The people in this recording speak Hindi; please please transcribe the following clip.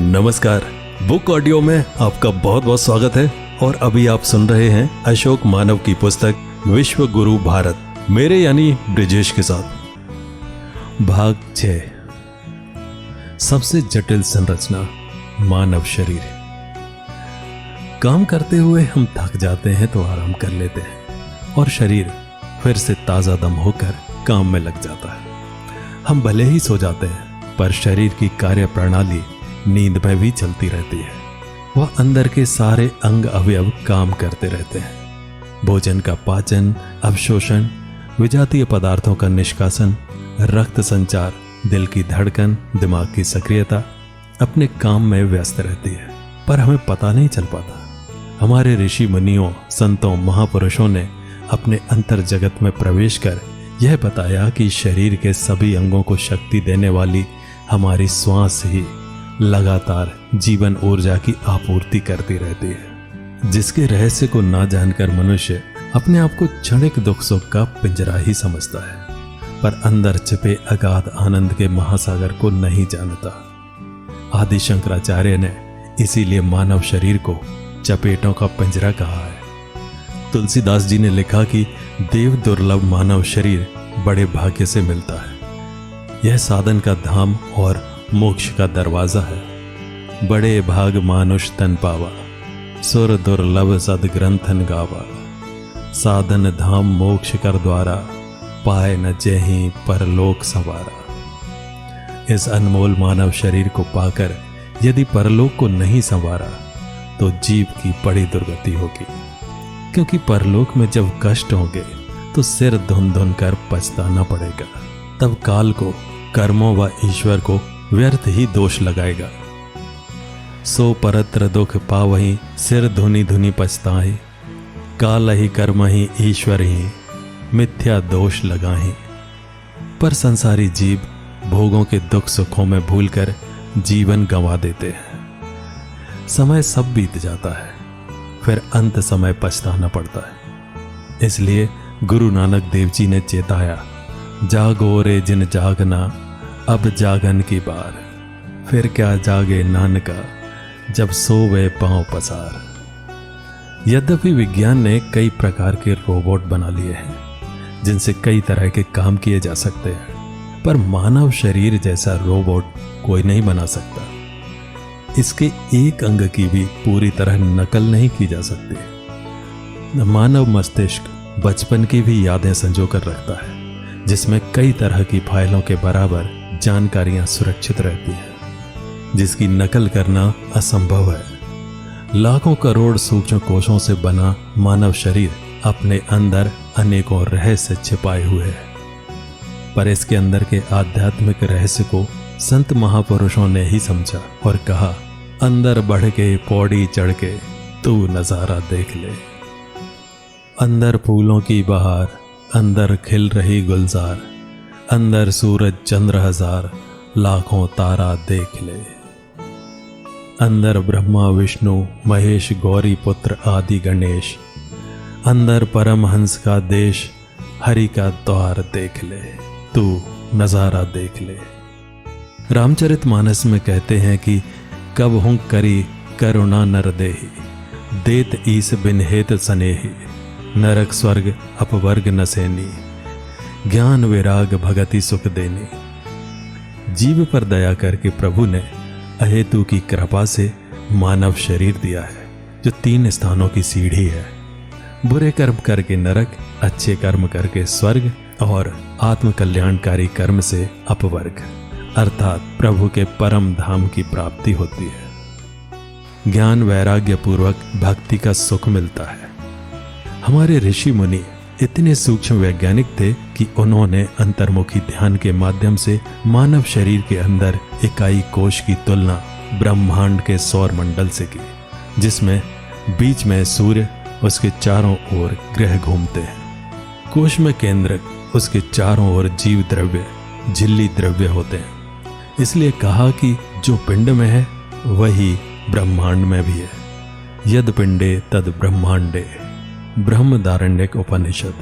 नमस्कार। बुक ऑडियो में आपका बहुत बहुत स्वागत है और अभी आप सुन रहे हैं अशोक मानव की पुस्तक विश्व गुरु भारत, मेरे यानी ब्रिजेश के साथ। भाग 6। सबसे जटिल संरचना मानव शरीर। काम करते हुए हम थक जाते हैं तो आराम कर लेते हैं और शरीर फिर से ताजा दम होकर काम में लग जाता है। हम भले ही सो जाते हैं पर शरीर की कार्य प्रणाली नींद में भी चलती रहती है। वह अंदर के सारे अंग अवयव काम करते रहते हैं। भोजन का पाचन, अवशोषण, विजातीय पदार्थों का निष्कासन, रक्त संचार, दिल की धड़कन, दिमाग की सक्रियता अपने काम में व्यस्त रहती है, पर हमें पता नहीं चल पाता। हमारे ऋषि मुनियों, संतों, महापुरुषों ने अपने अंतर जगत में प्रवेश कर यह बताया कि शरीर के सभी अंगों को शक्ति देने वाली हमारी श्वास ही लगातार जीवन ऊर्जा की आपूर्ति करती रहती है, जिसके रहस्य को ना जानकर मनुष्य अपने आप को क्षणिक दुख सुख का पिंजरा ही समझता है, पर अंदर छिपे अगाध आनंद के महासागर को नहीं जानता। आदि शंकराचार्य ने इसीलिए मानव शरीर को चपेटों का पिंजरा कहा है। तुलसीदास जी ने लिखा कि देव दुर्लभ मानव शरीर बड़े भाग्य से मिलता है। यह साधन का धाम और मोक्ष का दरवाजा है। बड़े भाग मानुष तन पावा, सुर दुर्लभ सद ग्रंथन गावा। साधन धाम मोक्ष कर द्वारा, पाए न जेहि परलोक संवारा। इस अनमोल मानव शरीर को पाकर यदि परलोक को नहीं संवारा तो जीव की बड़ी दुर्गति होगी, क्योंकि परलोक में जब कष्ट होंगे तो सिर धुन धुन कर पछताना पड़ेगा। तब काल को, कर्मों व ईश्वर को व्यर्थ ही दोष लगाएगा। सो परत्र दुख पावहि, सिर धुनी धुनी पछताहि। काल ही कर्म ही ईश्वर ही, मिथ्या दोष लगाहि। पर संसारी जीव भोगों के दुख सुखों में भूलकर जीवन गंवा देते हैं। समय सब बीत जाता है, फिर अंत समय पछताना पड़ता है। इसलिए गुरु नानक देव जी ने चेताया, जागो रे जिन जागना, अब जागन की बार। फिर क्या जागे नानका, जब सोवे पांव पसार। यद्यपि विज्ञान ने कई प्रकार के रोबोट बना लिए हैं जिनसे कई तरह के काम किए जा सकते हैं, पर मानव शरीर जैसा रोबोट कोई नहीं बना सकता। इसके एक अंग की भी पूरी तरह नकल नहीं की जा सकती। मानव मस्तिष्क बचपन की भी यादें संजो कर रखता है, जिसमें कई तरह की फाइलों के बराबर जानकारियां सुरक्षित रहती हैं, जिसकी नकल करना असंभव है। लाखों करोड़ सूक्ष्म कोशों से बना मानव शरीर अपने अंदर अनेकों रहस्य छिपाए हुए है, पर इसके अंदर के आध्यात्मिक रहस्य को संत महापुरुषों ने ही समझा और कहा, अंदर बढ़ के पौड़ी चढ़ के तू नजारा देख ले। अंदर फूलों की बहार, अंदर खिल रही गुलजार। अंदर सूरज चंद्र हजार, लाखों तारा देख ले। अंदर ब्रह्मा विष्णु महेश गौरी पुत्र आदि गणेश। अंदर परमहंस का देश, हरि का द्वार देख ले, तू नजारा देख ले। रामचरितमानस में कहते हैं कि कब हूं करी करुणा नर देहि, देत ईस बिन हेत सनेहि। नरक स्वर्ग अपवर्ग नसेनी, ज्ञान विराग भगति सुख देनी। जीव पर दया करके प्रभु ने अहेतु की कृपा से मानव शरीर दिया है, जो 3 स्थानों की सीढ़ी है। बुरे कर्म करके नरक, अच्छे कर्म करके स्वर्ग और आत्म कल्याणकारी कर्म से अपवर्ग, अर्थात प्रभु के परम धाम की प्राप्ति होती है। ज्ञान वैराग्य पूर्वक भक्ति का सुख मिलता है। हमारे ऋषि मुनि इतने सूक्ष्म वैज्ञानिक थे कि उन्होंने अंतर्मुखी ध्यान के माध्यम से मानव शरीर के अंदर इकाई कोश की तुलना ब्रह्मांड के सौर मंडल से की, जिसमें बीच में सूर्य, उसके चारों ओर ग्रह घूमते हैं। कोश में केंद्रक, उसके चारों ओर जीव द्रव्य, झिल्ली द्रव्य होते हैं। इसलिए कहा कि जो पिंड में है वही ब्रह्मांड में भी है। यद पिंडे तद ब्रह्मांडे, ब्रह्मदारण्यक उपनिषद।